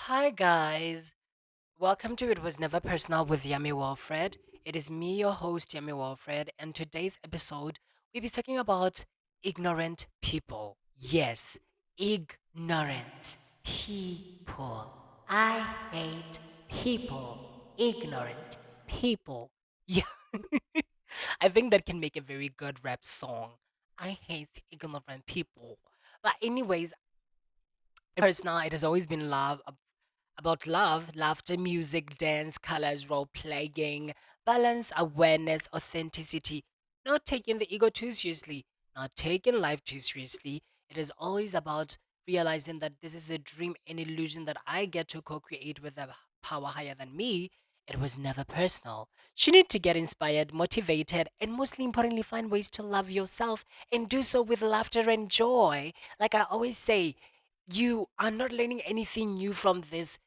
Hi, guys. Welcome to It Was Never Personal with Yummy Walfred. It is me, your host, Yummy Walfred, and today's episode, we'll be talking about ignorant people. Yes, ignorant people. I hate people. Ignorant people. Yeah. I think that can make a very good rap song. I hate ignorant people. But, anyways, personal, it has always been about love, laughter, music, dance, colors, role playing, balance, awareness, authenticity, not taking the ego too seriously, not taking life too seriously. It is always about realizing that this is a dream, an illusion that I get to co create with a power higher than me. It was never personal. You need to get inspired, motivated, and mostly importantly, find ways to love yourself and do so with laughter and joy. Like I always say, you are not learning anything new from this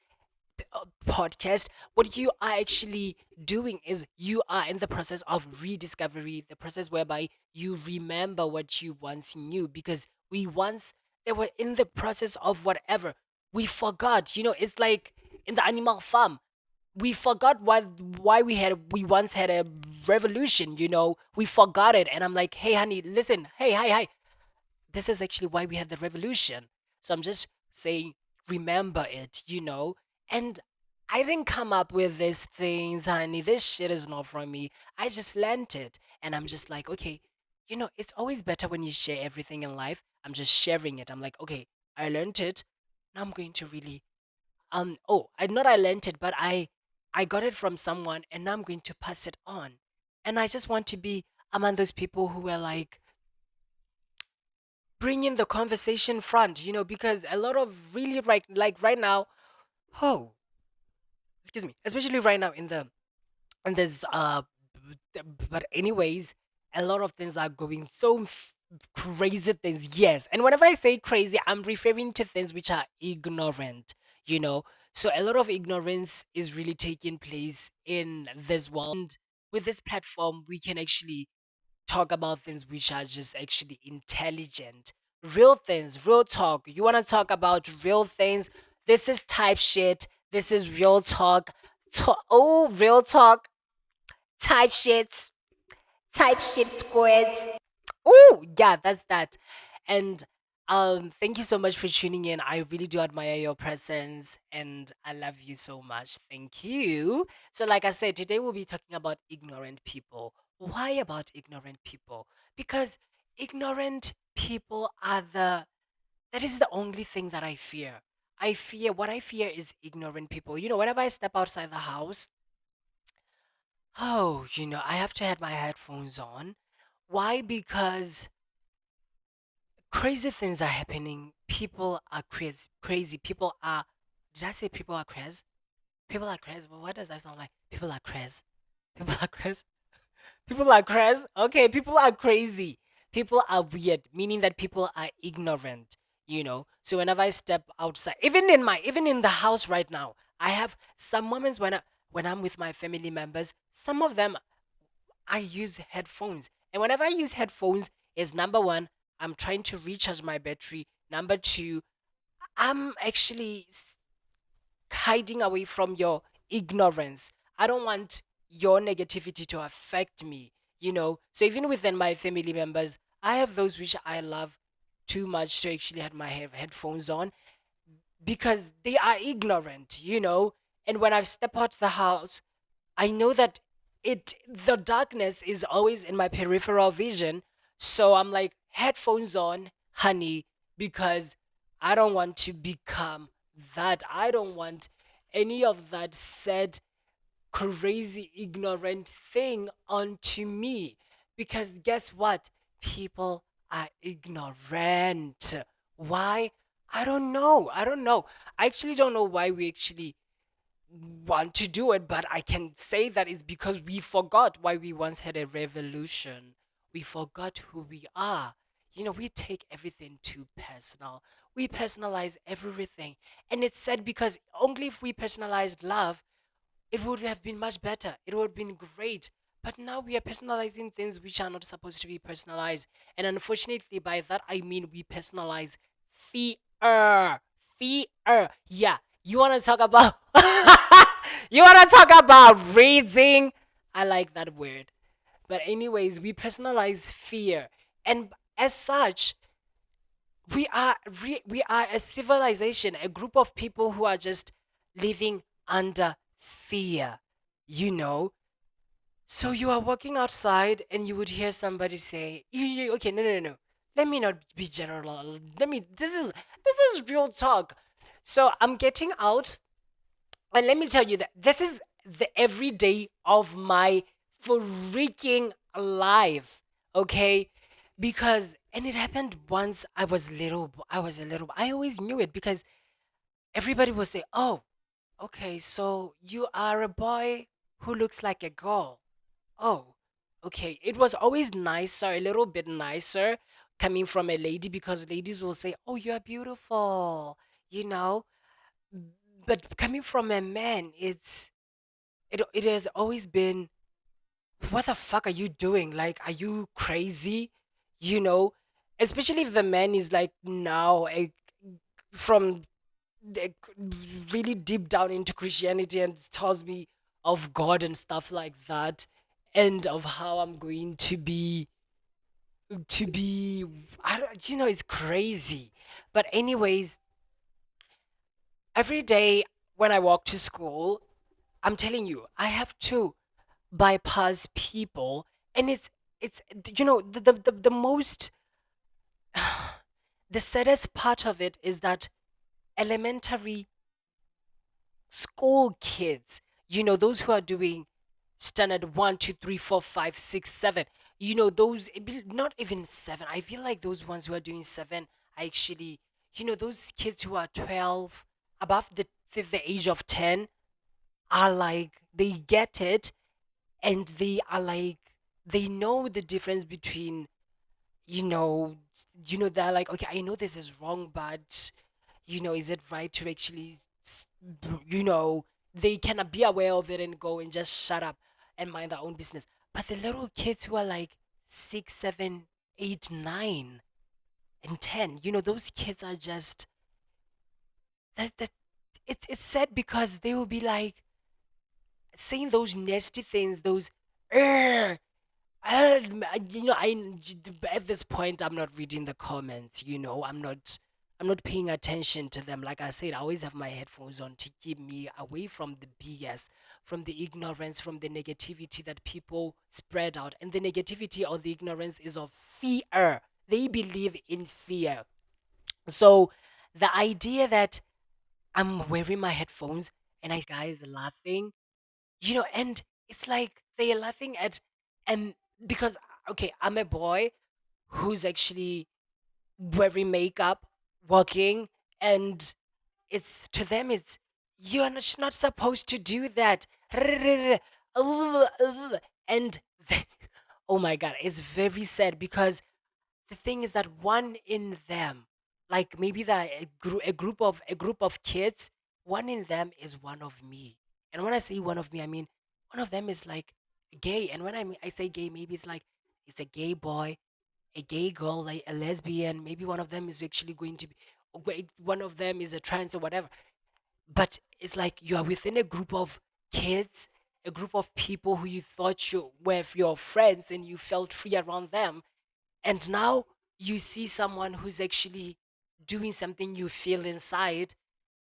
podcast. What you are actually doing is you are in the process of rediscovery, the process whereby you remember what you once knew because they were in the process of whatever. We forgot, it's like in the animal farm. We forgot why we once had a revolution, we forgot it. And I'm like, hey honey, listen, hey, hi, hi, this is actually why we had the revolution. So I'm just saying, remember it. And I didn't come up with these things, honey. This shit is not from me. I just learned it. And I'm just like, okay, it's always better when you share everything in life. I'm just sharing it. I'm like, okay, I learned it. Now I'm going to really I not I learned it, but I got it from someone and now I'm going to pass it on. And I just want to be among those people who are like bringing the conversation front, because a lot of really right now, oh, excuse me, especially right now in this but anyways, a lot of things are going so crazy things. Yes, and whenever I say crazy, I'm referring to things which are ignorant, you know. So a lot of ignorance is really taking place in this world. And with this platform, we can actually talk about things which are just actually intelligent. Real things, real talk. You want to talk about real things? This is type shit. This is real talk. Real talk. Type shits. Type shit squares. Oh, yeah, that's that. And thank you so much for tuning in. I really do admire your presence and I love you so much. Thank you. So like I said, today we'll be talking about ignorant people. Why about ignorant people? Because ignorant people are that is the only thing that I fear. What I fear is ignorant people. Whenever I step outside the house, I have to have my headphones on. Why? Because crazy things are happening. People are crazy. Crazy. People are. Did I say people are crazy? People are crazy. But what does that sound like? People are crazy. People are crazy. People are crazy. Okay, people are crazy. People are weird, meaning that people are ignorant. So whenever I step outside, even in the house right now, I have some moments when I'm with my family members. Some of them I use headphones. And whenever I use headphones, is number one, I'm trying to recharge my battery. Number two, I'm actually hiding away from your ignorance. I don't want your negativity to affect me. So even within my family members, I have those which I love too much to actually have my headphones on because they are ignorant. And when I step out the house, I know that the darkness is always in my peripheral vision. So I'm like, headphones on, honey, because I don't want to become that. I don't want any of that said crazy ignorant thing onto me. Because guess what? People are ignorant. Why? I don't know. I don't know. I actually don't know why we actually want to do it, but I can say that it's because we forgot why we once had a revolution. We forgot who we are. We take everything too personal. We personalize everything. And it's sad because only if we personalized love, it would have been much better. It would have been great. But now we are personalizing things which are not supposed to be personalized. And unfortunately, by that I mean we personalize fear. Fear. Yeah. You want to talk about you want to talk about reading? I like that word. But anyways, we personalize fear, and as such, we are a civilization, a group of people who are just living under fear. You know, so you are walking outside and you would hear somebody say, okay, no, no, no. Let me not be general. This is real talk. So I'm getting out, and let me tell you that this is the everyday of my freaking life, okay? Because and it happened once I was little. I always knew it because everybody would say, "Oh, okay, so you are a boy who looks like a girl." Oh, okay. It was always nicer, a little bit nicer coming from a lady because ladies will say, "Oh, you're beautiful," you know. But coming from a man, it has always been, "What the fuck are you doing? Like, are you crazy?" You know, especially if the man is like now from the, really deep down into Christianity and tells me of God and stuff like that, and of how I'm going to be I don't, it's crazy. But anyways, every day when I walk to school, I'm telling you, I have to bypass people, and it's the most the saddest part of it is that elementary school kids, those who are doing standard 1, 2, 3, 4, 5, 6, 7, not even 7. I feel like those ones who are doing 7 are actually, those kids who are 12, above the age of 10, are like, they get it, and they are like, they know the difference between, you know they're like, okay, I know this is wrong, but is it right to actually you know they cannot be aware of it and go and just shut up and mind their own business. But the little kids who are like 6, 7, 8, 9 and 10, those kids are just, that it's sad because they will be like saying those nasty things, those "Ugh, I at this point I'm not reading the comments. I'm not paying attention to them. Like I said, I always have my headphones on to keep me away from the BS, from the ignorance, from the negativity that people spread out. And the negativity or the ignorance is of fear. They believe in fear. So the idea that I'm wearing my headphones and I guys laughing, and it's like they are laughing at, and because, okay, I'm a boy who's actually wearing makeup, walking, and it's, to them, it's, you're not supposed to do that. And oh my god, it's very sad because the thing is that one in them, like maybe a group of kids, one in them is one of me. And when I say one of me, I mean one of them is like gay. And when I say gay, maybe it's like it's a gay boy, a gay girl, like a lesbian. Maybe one of them is actually going to be, one of them is a trans or whatever. But it's like you are within a group of kids, a group of people who you thought you were your friends and you felt free around them, and now you see someone who's actually doing something you feel inside.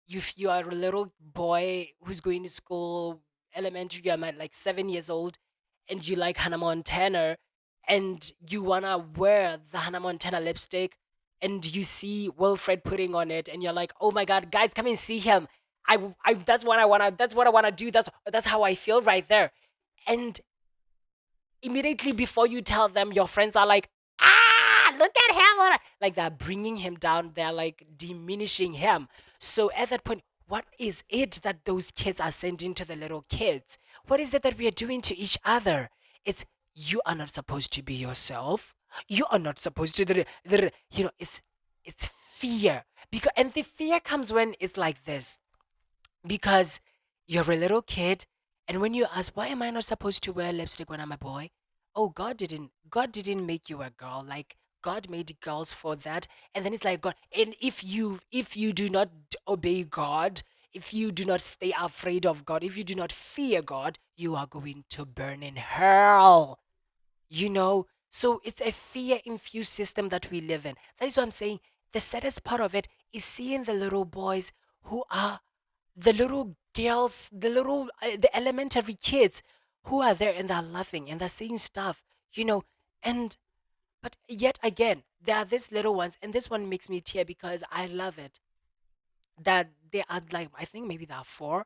You are a little boy who's going to school, elementary, you're like 7 years old, and you like Hannah Montana, and you wanna wear the Hannah Montana lipstick, and you see Wilfred putting on it, and you're like, oh my god, guys, come and see him. That's what I wanna do. That's how I feel right there. And immediately before you tell them, your friends are like, look at him. Like they're bringing him down. They're like diminishing him. So at that point, what is it that those kids are sending to the little kids? What is it that we are doing to each other? It's, you are not supposed to be yourself. You are not supposed to, it's fear. And the fear comes when it's like this, because you're a little kid, and when you ask, why am I not supposed to wear lipstick when I'm a boy? Oh, God didn't make you a girl. Like, God made girls for that. And then it's like, God, and if you do not obey God, if you do not stay afraid of God, if you do not fear God, you are going to burn in hell. You know, so it's a fear infused system that we live in. That is what I'm saying. The saddest part of it is seeing the little boys who are the little girls, the elementary kids who are there and they're laughing and they're saying stuff, you know, and but yet again, there are these little ones, and this one makes me tear because I love it. That they are like, I think maybe there are four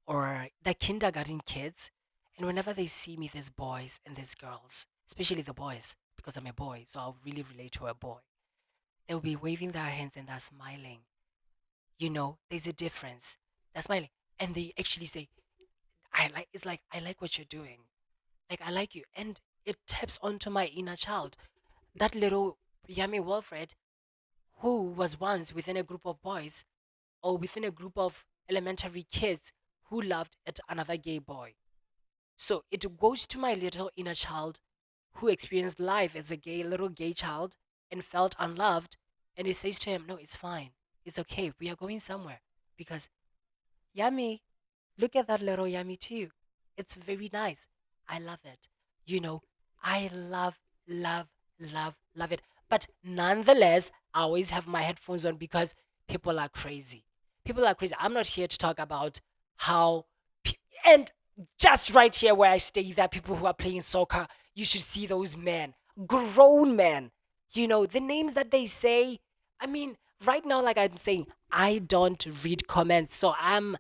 or the kindergarten kids, and whenever they see me, there's boys and there's girls, especially the boys, because I'm a boy, so I'll really relate to a boy. They'll be waving their hands and they're smiling. You know, there's a difference. They're smiling, and they actually say, "I like." It's like I like what you're doing. Like I like you, and it taps onto my inner child. That little Yummy Wilfred, who was once within a group of boys or within a group of elementary kids who loved at another gay boy. So it goes to my little inner child who experienced life as a gay little gay child and felt unloved. And it says to him, no, it's fine. It's okay. We are going somewhere. Because Yummy, look at that little Yummy too. It's very nice. I love it. You know, I love, love it. But nonetheless, I always have my headphones on because people are crazy. People are crazy. I'm not here to talk about how, and just right here where I stay, there are people who are playing soccer. You should see those men, grown men. You know, the names that they say. I mean, right now, like I'm saying, I don't read comments, so I'm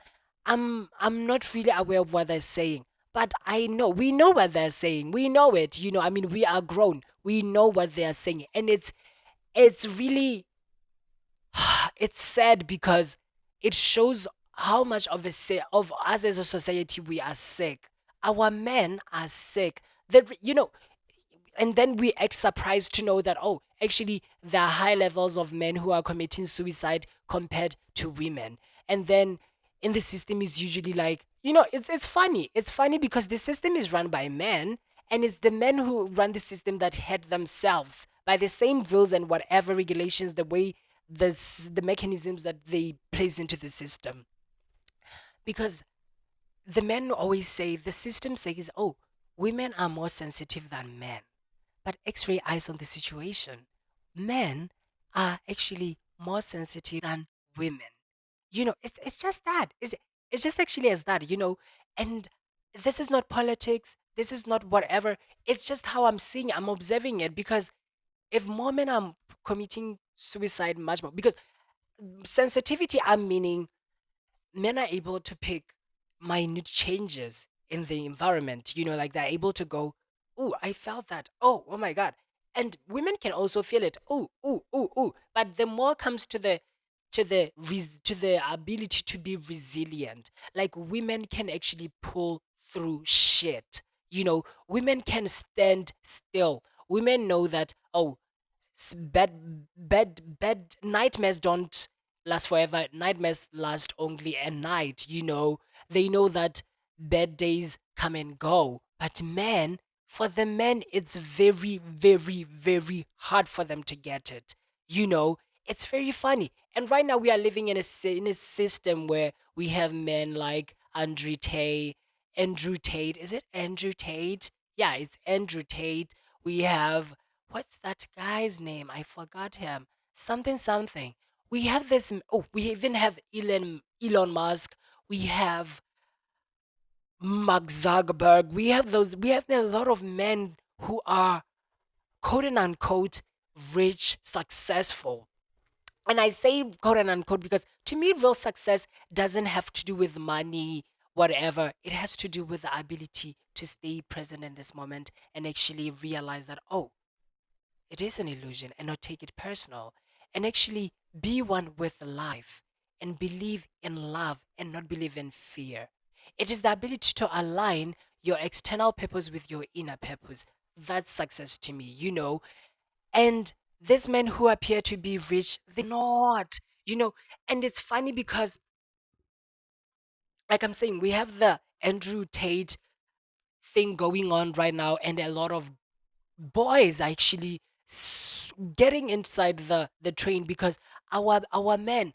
not really aware of what they're saying. But I know we know what they're saying. We know it. You know, I mean, we are grown. We know what they are saying, and it's really it's sad because it shows how much of of us as a society we are sick. Our men are sick. That you know, and then we act surprised to know that oh, actually there are high levels of men who are committing suicide compared to women. And then in the system is usually like it's funny. It's funny because the system is run by men, and it's the men who run the system that hate themselves by the same rules and whatever regulations, the way the mechanisms that they place into the system. Because the men always say the system says, oh, women are more sensitive than men. But X-ray eyes on the situation. Men are actually more sensitive than women. You know, it's just that. It's just actually as that, you know. And this is not politics. This is not whatever. It's just how I'm seeing it. I'm observing it because if more men are committing suicide much more, because sensitivity, I'm meaning men are able to pick minute changes in the environment. You know, like they're able to go, "Oh, I felt that. Oh my god!" And women can also feel it. Oh. But the more comes to to the ability to be resilient, like women can actually pull through shit. You know, women can stand still. Women know that oh, bad nightmares don't last forever. Nightmares last only a night. You know, they know that bad days come and go. But men, for the men, it's very, very, very hard for them to get it. You know, it's very funny. And right now we are living in in a system where we have men like Andrew Tate. Is it Andrew Tate? Yeah, it's Andrew Tate. We have what's that guy's name? I forgot him. Something something. We have this. Oh, we even have Elon Musk. We have Mark Zuckerberg. We have those. We have a lot of men who are quote and unquote rich, successful. And I say quote and unquote because to me, real success doesn't have to do with money, whatever. It has to do with the ability to stay present in this moment and actually realize that, oh, it is an illusion and not take it personal and actually be one with life and believe in love and not believe in fear. It is the ability to align your external purpose with your inner purpose. That's success to me, you know. And these men who appear to be rich, they're not, you know. And it's funny because, like I'm saying, we have the Andrew Tate thing going on right now, and a lot of boys actually getting inside the train because our men,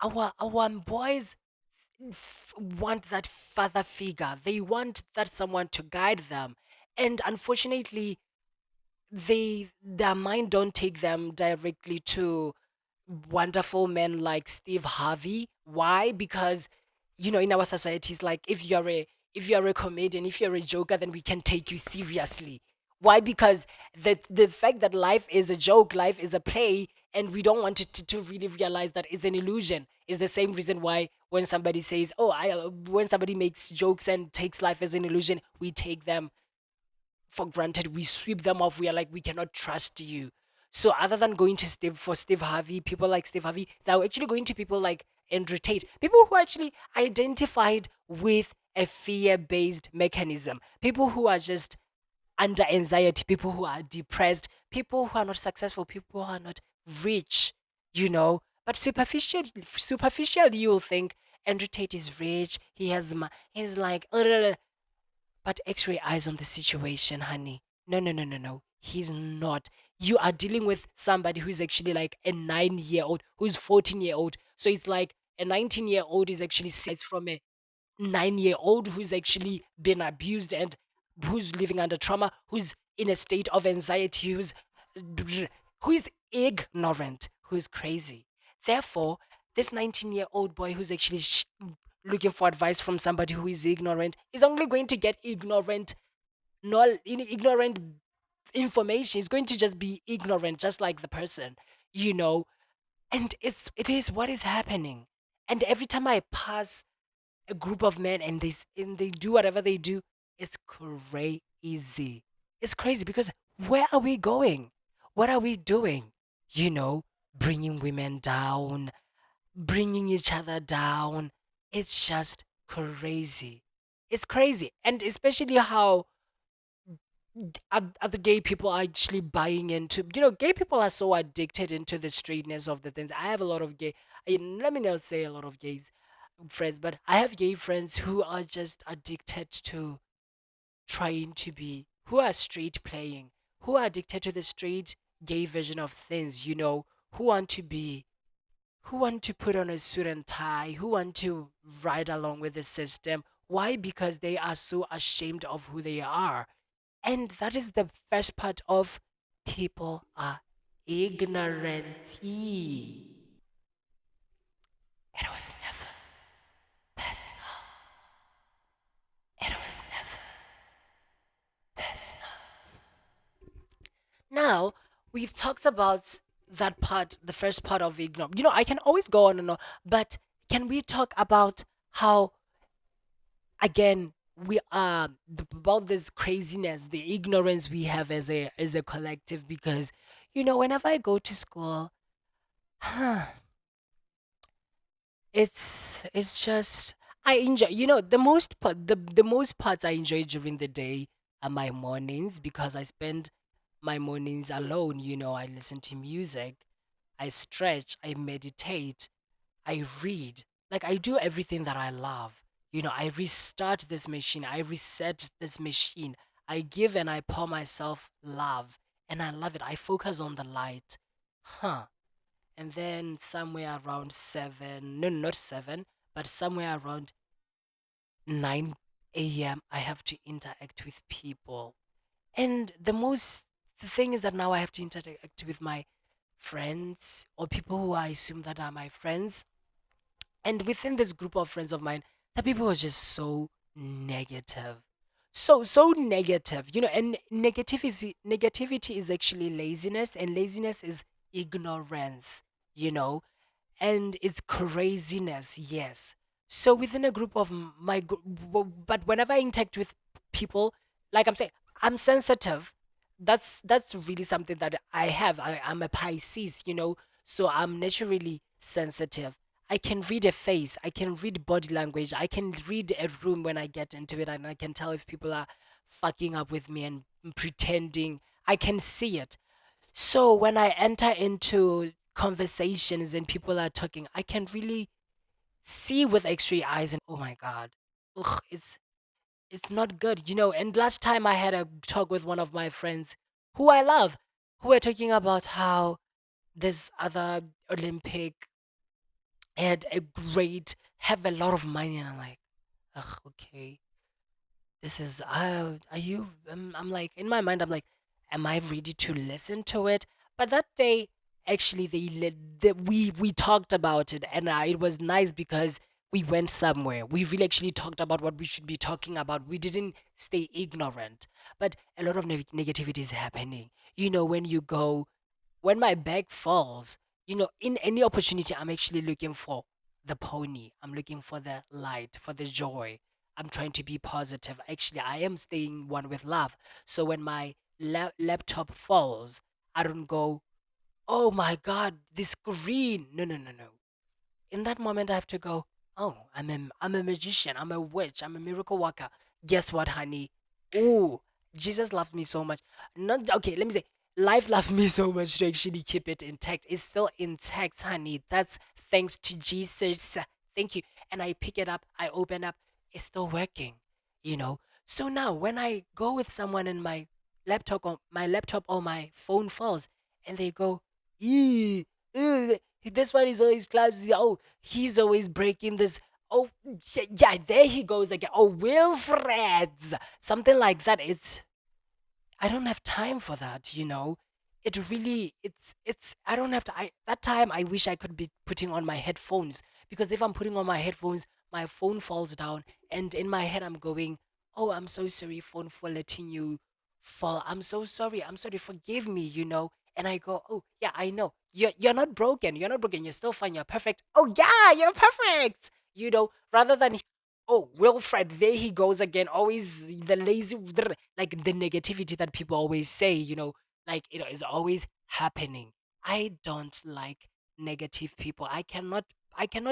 our boys. want that father figure. They want that someone to guide them. And unfortunately, their mind don't take them directly to wonderful men like Steve Harvey. Why? Because in our societies, like if you're a comedian, if you're a joker, then we can take you seriously. Why? Because the fact that life is a joke, life is a play, and we don't want it to really realize that it's an illusion is the same reason why when somebody says, "Oh, when somebody makes jokes and takes life as an illusion, we take them for granted. We sweep them off. We are like, we cannot trust you." So other than going to Steve Harvey, people like Steve Harvey, they're actually going to people like Andrew Tate, people who actually identified with a fear-based mechanism, people who are just under anxiety, people who are depressed, people who are not successful, people who are not rich, But superficially, you'll think Andrew Tate is rich. He's like, but x-ray eyes on the situation, honey. No, no, no, no, no. He's not. You are dealing with somebody who's actually like a 9-year old, who's 14-year old. So it's like a 19-year old is actually size from a 9-year old who's actually been abused and who's living under trauma, who's in a state of anxiety, who is ignorant, who's crazy. Therefore, this 19-year-old boy who's actually looking for advice from somebody who is ignorant is only going to get ignorant information. He's going to just be ignorant, just like the person, you know. And it is what is happening. And every time I pass a group of men and they do whatever they do, it's crazy. It's crazy because where are we going? What are we doing? You know, bringing women down, bringing each other down. It's just crazy. It's crazy. And especially how other gay people are actually buying into, gay people are so addicted into the straightness of the things. I have a lot of let me not say a lot of gays friends, but I have gay friends who are just addicted to trying to be, who are straight playing, who are addicted to the straight gay version of things, who want to be, who want to put on a suit and tie, who want to ride along with the system. Why? Because they are so ashamed of who they are. And that is the first part of people are ignorant. It was never personal. It was never personal. Now, we've talked about that part, the first part of ignorance. I can always go on and on, but can we talk about how, again, we are about this craziness, the ignorance we have as a collective? Because whenever I go to school, it's just, I enjoy, the most parts I enjoy during the day are my mornings, because I spend my mornings alone. I listen to music, I stretch, I meditate, I read. Like, I do everything that I love. I restart this machine, I reset this machine, I give and I pour myself love, and I love it. I focus on the light. Huh. And then somewhere around 7, no, not 7, but somewhere around 9 a.m., I have to interact with people. And the thing is that now I have to interact with my friends, or people who I assume that are my friends. And within this group of friends of mine, the people was just so negative. So negative. And negativity is actually laziness, and laziness is ignorance, you know and it's craziness, yes. So within a group of my group, but whenever I interact with people, like I'm saying, I'm sensitive. That's really something that I have. I'm a Pisces, so I'm naturally sensitive. I can read a face, I can read body language, I can read a room when I get into it, and I can tell if people are fucking up with me and pretending. I can see it. So when I enter into conversations and people are talking, I can really see with X-ray eyes, and oh my god, ugh, it's not good, And last time I had a talk with one of my friends who I love, who were talking about how this other Olympic had a great have a lot of money, and I'm like, ugh, okay, this is are you I'm like, in my mind I'm like, am I ready to listen to it? But that day, actually, we talked about it, and it was nice because we went somewhere. We really actually talked about what we should be talking about. We didn't stay ignorant. But a lot of negativity is happening, when you go, when my bag falls, in any opportunity, I'm actually looking for the pony. I'm looking for the light, for the joy. I'm trying to be positive. Actually, I am staying one with love. So when my laptop falls, I don't go, oh my God, this screen. No, no, no, no. In that moment, I have to go, oh, I'm a magician, I'm a witch, I'm a miracle worker. Guess what, honey? Ooh, Jesus loved me so much. Not okay, let me say, life loved me so much to actually keep it intact. It's still intact, honey. That's thanks to Jesus. Thank you. And I pick it up, I open up, it's still working, you know. So now when I go with someone and my laptop or my phone falls, and they go, "Eee, this one is always clumsy. Oh, he's always breaking this. Oh, yeah, yeah, there he goes again. Oh, Wilfred, something like that. I don't have time for that. I don't have to. That time, I wish I could be putting on my headphones, because if I'm putting on my headphones, my phone falls down, and in my head, I'm going, "Oh, I'm so sorry, phone, for letting you fall. I'm so sorry. I'm sorry. Forgive me." And I go, "Oh, yeah, I know. You're not broken. You're not broken. You're still fine. You're perfect. Oh, yeah, you're perfect." Rather than, oh, Wilfred, there he goes again. Always the lazy, like the negativity that people always say, like, is always happening. I don't like negative people. I cannot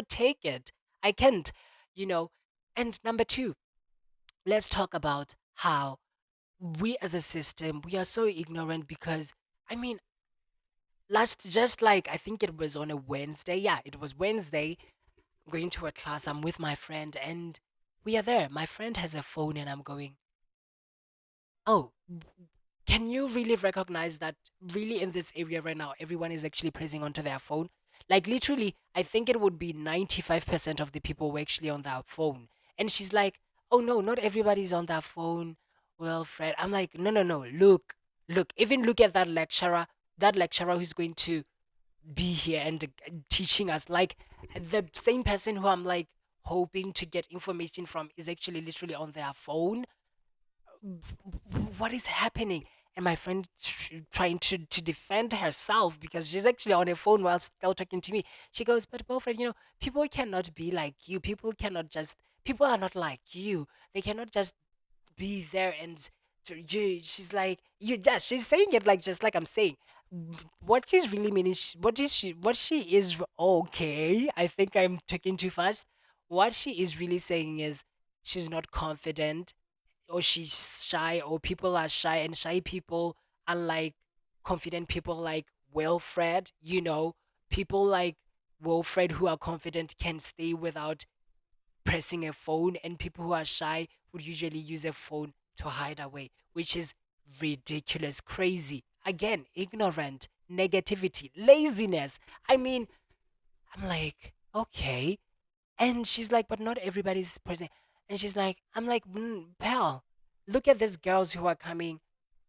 take it. I can't, you know. And number two, let's talk about how we as a system, we are so ignorant because, I mean, just like, I think it was on a Wednesday. Yeah, it was Wednesday. Going to a class. I'm with my friend, and we are there. My friend has a phone, and I'm going, oh, can you really recognize that really in this area right now, everyone is actually pressing onto their phone? Like, literally, I think it would be 95% of the people were actually on their phone. And she's like, oh no, not everybody's on their phone. Well, Fred, I'm like, no, no, no. Look, even look at that lecturer who's going to be here and teaching us. Like, the same person who I'm like hoping to get information from is actually literally on their phone. What is happening? And my friend trying to defend herself because she's actually on her phone while still talking to me. She goes, but boyfriend, people cannot be like you. People are not like you. They cannot just be there and she's like, yeah, she's saying it like, just like I'm saying. What she's really meaning is, what she is, okay, I think I'm talking too fast. What she is really saying is, she's not confident, or she's shy, or people are shy, and shy people, unlike confident people like Wilfred, people like Wilfred who are confident can stay without pressing a phone, and people who are shy would usually use a phone to hide away, which is ridiculous, crazy. Again, ignorant, negativity, laziness. I mean, I'm like, okay. And she's like, but not everybody's pressing. And she's like, I'm like, pal, look at these girls who are coming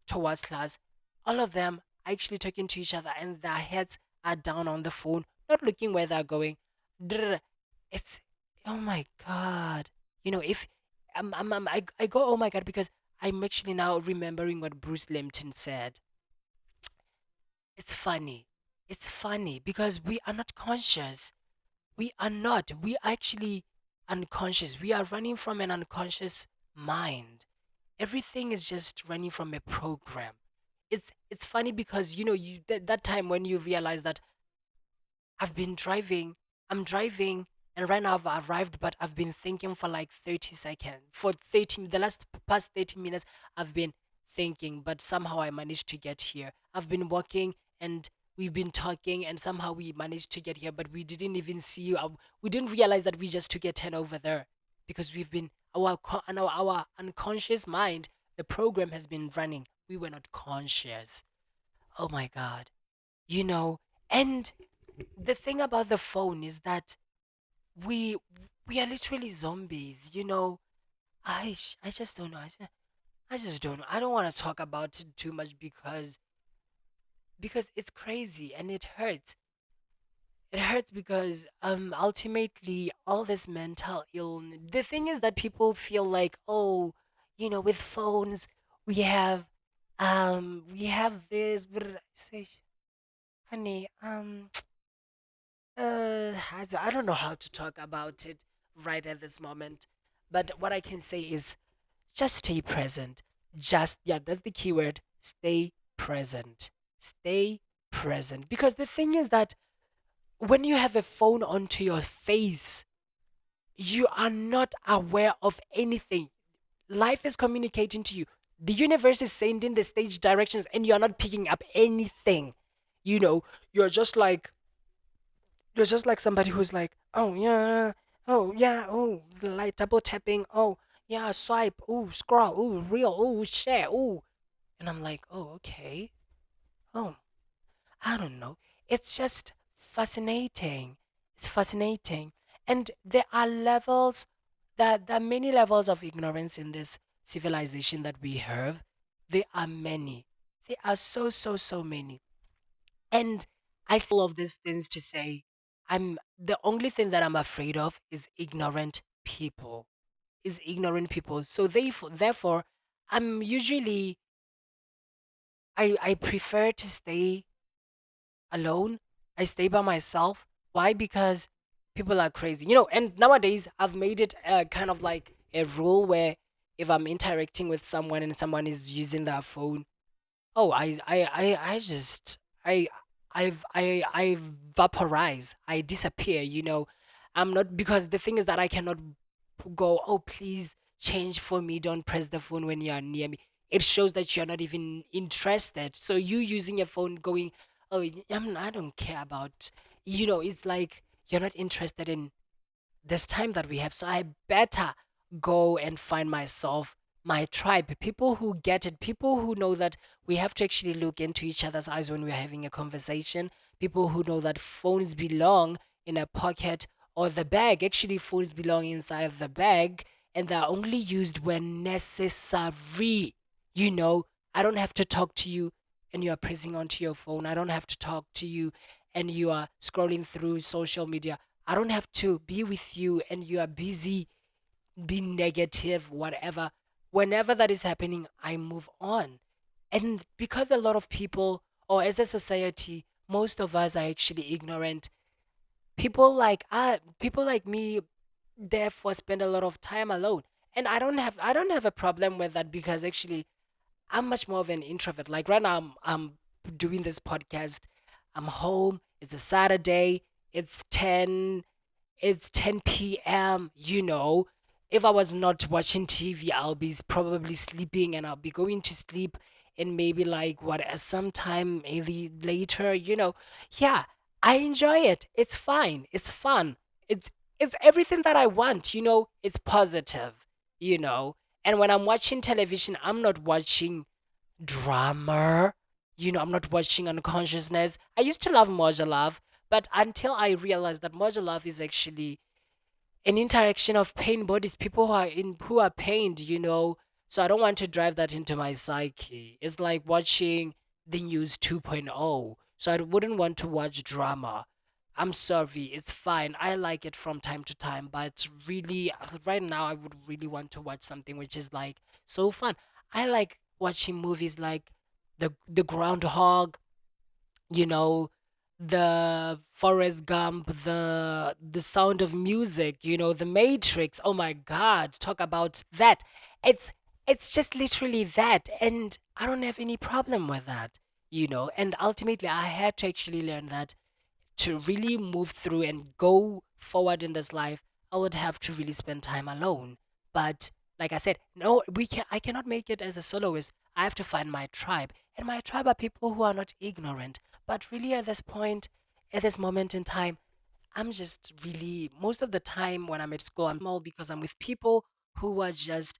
towards class. All of them are actually talking to each other, and their heads are down on the phone, not looking where they're going. Drr. It's, oh my God. If I go, oh my God, because I'm actually now remembering what Bruce Limpton said. It's funny. It's funny because we are not conscious. We are not. We are actually unconscious. We are running from an unconscious mind. Everything is just running from a program. It's funny because that time when you realize that I've been driving, I'm driving, and right now I've arrived, but I've been thinking for like 30 seconds. For 30, the last past 30 minutes, I've been thinking, but somehow I managed to get here. I've been walking, and we've been talking, and somehow we managed to get here, but we didn't even see, we didn't realize that we just took a turn over there, because we've been, our unconscious mind, the program has been running. We were not conscious. Oh my God. You know, and the thing about the phone is that we We are literally zombies, I just don't know. I just don't know. I don't want to talk about it too much because it's crazy and it hurts. It hurts because ultimately all this mental illness. The thing is that people feel like, oh, with phones we have this. But say, honey, I don't know how to talk about it right at this moment. But what I can say is just stay present. Just, yeah, that's the key word. Stay present. Stay present. Because the thing is that when you have a phone onto your face, you are not aware of anything. Life is communicating to you. The universe is sending the stage directions and you're not picking up anything. You know, you're just like you're just like somebody who's like, oh yeah, oh, like double tapping, oh yeah, swipe, oh scroll, oh reel, oh share, oh, and I'm like, oh okay, oh I don't know. It's just fascinating. It's fascinating, and there are levels there are many levels of ignorance in this civilization that we have. There are many. There are so many. And I say all of these things to say the only thing that I'm afraid of is ignorant people. Is ignorant people. So therefore I'm usually I prefer to stay alone. I stay by myself. Why? Because people are crazy. And nowadays I've made it kind of like a rule where if I'm interacting with someone and someone is using their phone, oh, I just I vaporize. I disappear. I'm not because the thing is that I cannot go. Oh, please change for me. Don't press the phone when you are near me. It shows that you're not even interested. So you using your phone, going, oh, I don't care about. It's like you're not interested in this time that we have. So I better go and find myself my tribe, people who get it, people who know that we have to actually look into each other's eyes when we're having a conversation, people who know that phones belong in a pocket or the bag. Actually, phones belong inside the bag and they're only used when necessary. I don't have to talk to you and you are pressing onto your phone. I don't have to talk to you and you are scrolling through social media. I don't have to be with you and you are busy being negative, whatever. Whenever that is happening, I move on. And because a lot of people, or as a society, most of us are actually ignorant, people like me therefore spend a lot of time alone. And I don't have a problem with that because actually I'm much more of an introvert. Like right now, I'm doing this podcast. I'm home. It's a Saturday. It's 10 p.m. If I was not watching TV, I'll be probably sleeping and I'll be going to sleep in maybe like what sometime maybe later. Yeah, I enjoy it. It's fine. It's fun. It's everything that I want. It's positive. You know, and when I'm watching television, I'm not watching drama. I'm not watching unconsciousness. I used to love Moja Love, but until I realized that Moja Love is actually an interaction of pain bodies, people who are pained. So I don't want to drive that into my psyche. It's like watching the news 2.0. So I wouldn't want to watch drama. I'm sorry, it's fine. I like it from time to time, but really, right now, I would really want to watch something which is like so fun. I like watching movies like the Groundhog, you know, the Forrest Gump, the Sound of Music, the Matrix. Oh my God, talk about that. It's it's just literally that, and I don't have any problem with that. And ultimately, I had to actually learn that to really move through and go forward in this life, I would have to really spend time alone. But like I said, no, I cannot make it as a soloist. I have to find my tribe. And my tribe are people who are not ignorant. But really at this point, at this moment in time, I'm just really most of the time when I'm at school, I'm small because I'm with people who are just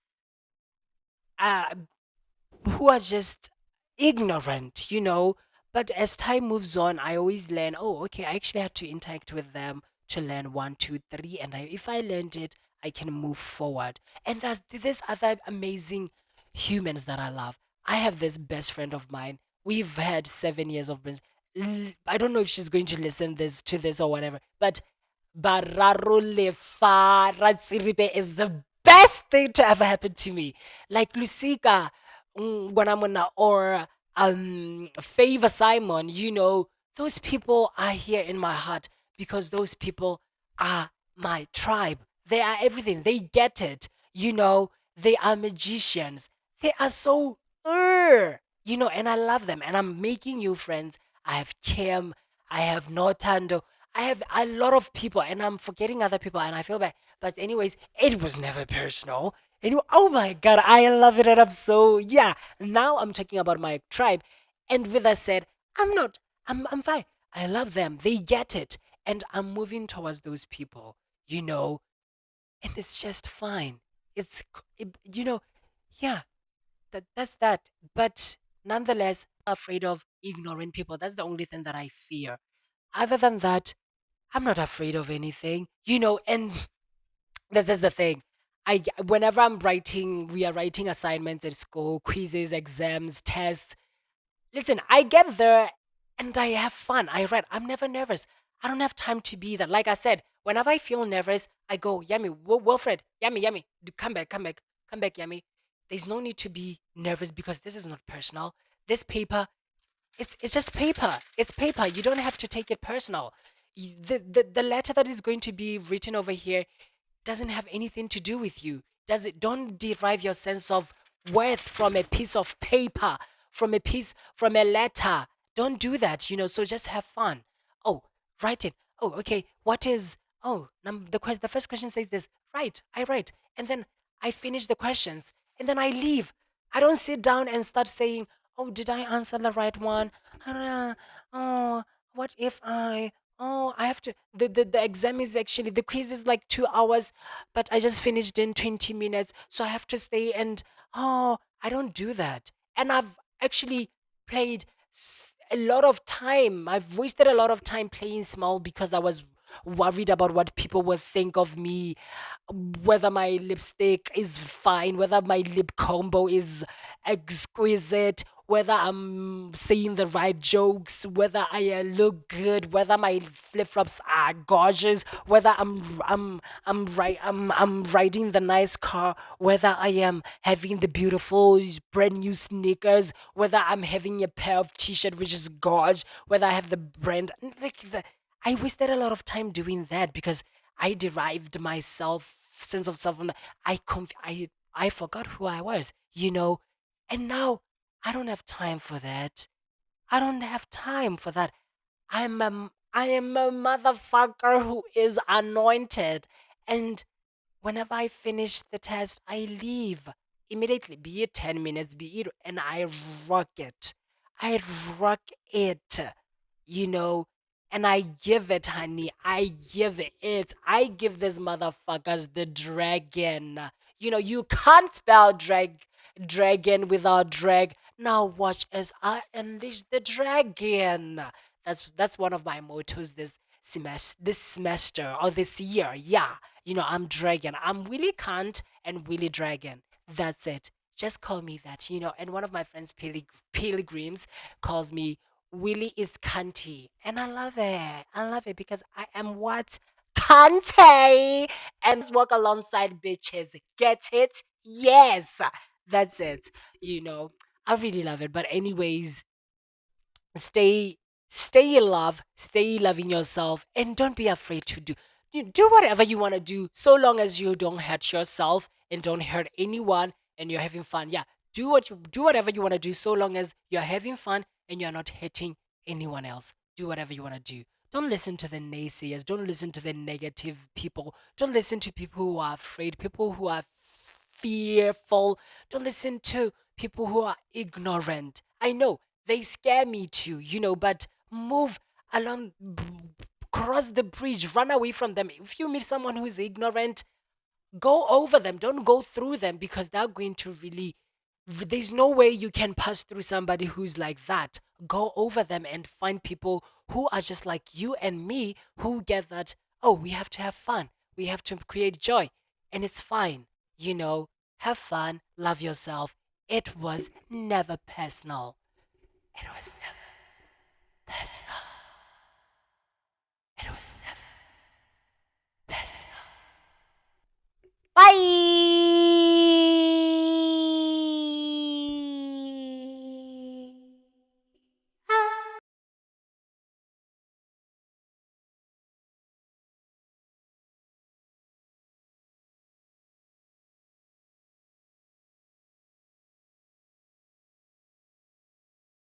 uh, ignorant. But as time moves on, I always learn, oh, okay, I actually had to interact with them to learn one, two, three, and if I learned it, I can move forward. And there's other amazing humans that I love. I have this best friend of mine. We've had 7 years of friends. I don't know if she's going to listen this to this or whatever, but Bararo Lefa Ratsiripe is the best thing to ever happen to me. Like Lusika, Guanamona, or Favor Simon, those people are here in my heart because those people are my tribe. They are everything. They get it. They are magicians. They are so, and I love them. And I'm making new friends. I have Kim. I have Notando. I have a lot of people, and I'm forgetting other people, and I feel bad. But anyways, it was never personal. Anyway, oh my god, I love it, and I'm so, yeah. Now I'm talking about my tribe, and with that said, I'm not. I'm fine. I love them. They get it, and I'm moving towards those people. You know, and it's just fine. Yeah. That's that. But nonetheless, afraid of ignoring people. That's the only thing that I fear. Other than that, I'm not afraid of anything, and this is the thing. Whenever we are writing assignments at school, quizzes, exams, tests. Listen, I get there and I have fun. I write. I'm never nervous. I don't have time to be that. Like I said, whenever I feel nervous, I go, Yummy, Wilfred, Yummy, Yummy, come back, come back, come back, Yummy. There's no need to be nervous because this is not personal. This paper, it's just paper. It's paper. You don't have to take it personal. The letter that is going to be written over here doesn't have anything to do with you. Does it? Don't derive your sense of worth from a piece of paper, from a letter. Don't do that, so just have fun. Oh, write it. Oh, okay. What is, oh, the first question says this. Right, I write. And then I finish the questions. And then I leave. I don't sit down and start saying, oh, did I answer the right one? Oh, what if I have to. The exam is actually, the quiz is like 2 hours, but I just finished in 20 minutes. So I have to stay and, I don't do that. And I've actually played a lot of time. I've wasted a lot of time playing small because I was worried about what people would think of me, whether my lipstick is fine, whether my lip combo is exquisite, whether I'm saying the right jokes, whether I look good, whether my flip flops are gorgeous, whether I'm riding the nice car, whether I am having the beautiful brand new sneakers, whether I'm having a pair of t-shirt which is gorge, whether I have the brand, I wasted a lot of time doing that because I derived myself sense of self from that. I forgot who I was, and now I don't have time for that. I don't have time for that. I am a motherfucker who is anointed, and whenever I finish the test, I leave immediately. Be it 10 minutes, be it, and I rock it. I rock it, you know, and I give it, honey. I give it. I give these motherfuckers the dragon. You can't spell dragon without drag. Now watch as I unleash the dragon. That's one of my mottos this semester or this year. Yeah, I'm dragon. I'm Willy Cunt and Willy Dragon. That's it. Just call me that. And one of my friends, Pilgrims, calls me Willy is cunty. And I love it. I love it because I am what? Cunty. And walk alongside bitches. Get it? Yes. That's it. I really love it. But anyways, stay stay in love, stay loving yourself, and don't be afraid to do whatever you want to do, so long as you don't hurt yourself and don't hurt anyone and you're having fun. Yeah, do whatever you want to do, so long as you're having fun and you're not hurting anyone else. Do whatever you want to do. Don't listen to the naysayers. Don't listen to the negative people. Don't listen to people who are afraid, people who are fearful. Don't listen to people who are ignorant. I know they scare me too, but move along, cross the bridge, run away from them. If you meet someone who's ignorant, go over them. Don't go through them because they're going to really. There's no way you can pass through somebody who's like that. Go over them and find people who are just like you and me who get that. oh, we have to have fun. We have to create joy. And it's fine. You know, have fun, love yourself. It was never personal. It was never personal.